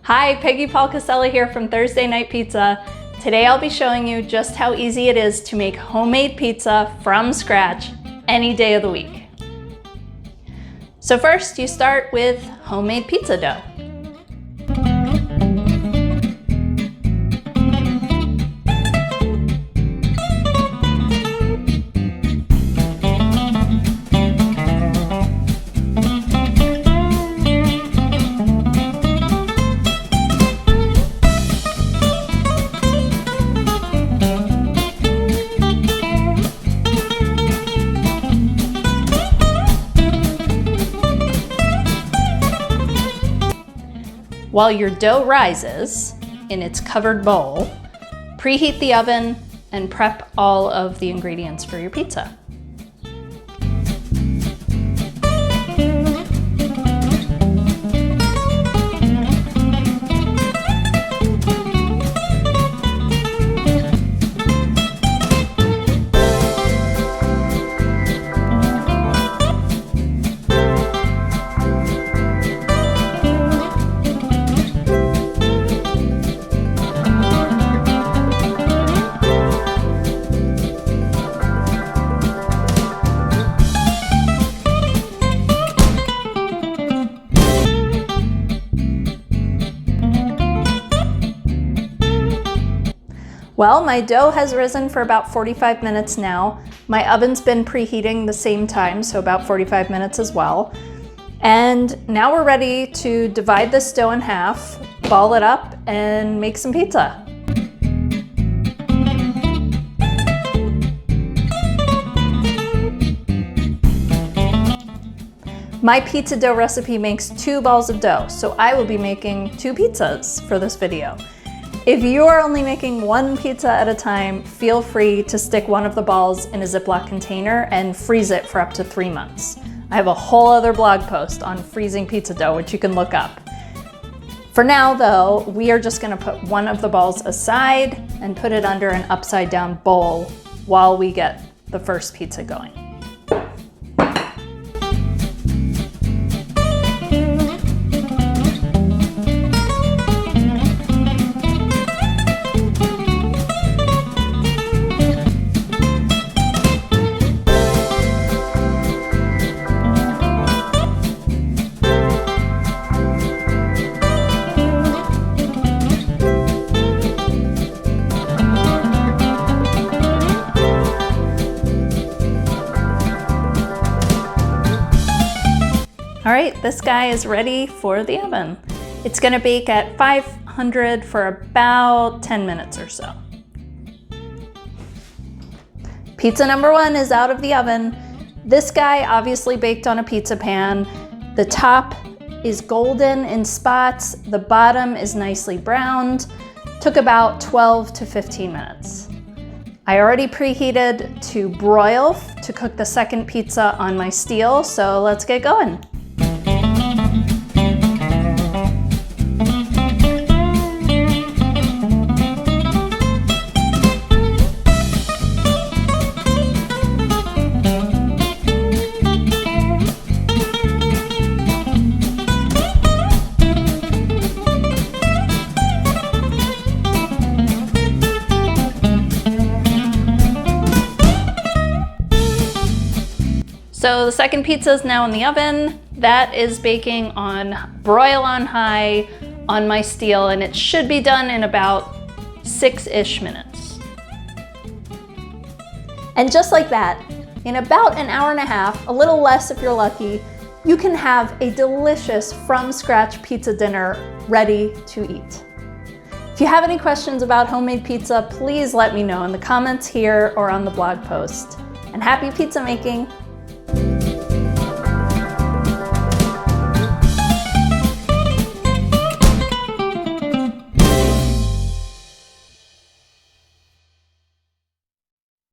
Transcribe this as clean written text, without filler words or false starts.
Hi, Peggy Paul Casella here from Thursday Night Pizza. Today I'll be showing you just how easy it is to make homemade pizza from scratch any day of the week. So first you start with homemade pizza dough. While your dough rises in its covered bowl, preheat the oven and prep all of the ingredients for your pizza. Well, my dough has risen for about 45 minutes now. My oven's been preheating the same time, so about 45 minutes as well. And now we're ready to divide this dough in half, ball it up, and make some pizza. My pizza dough recipe makes 2 balls of dough, so I will be making 2 pizzas for this video. If you are only making 1 pizza at a time, feel free to stick one of the balls in a Ziploc container and freeze it for up to 3 months. I have a whole other blog post on freezing pizza dough, which you can look up. For now though, we are just gonna put one of the balls aside and put it under an upside down bowl while we get the first pizza going. All right, this guy is ready for the oven. It's gonna bake at 500 for about 10 minutes or so. Pizza number 1 is out of the oven. This guy obviously baked on a pizza pan. The top is golden in spots. The bottom is nicely browned. Took about 12 to 15 minutes. I already preheated to broil to cook the second pizza on my steel, so let's get going. So the second pizza is now in the oven. That is baking on broil on high on my steel, and it should be done in about 6-ish minutes. And just like that, in about an hour and a half, a little less if you're lucky, you can have a delicious from scratch pizza dinner ready to eat. If you have any questions about homemade pizza, please let me know in the comments here or on the blog post. And happy pizza making!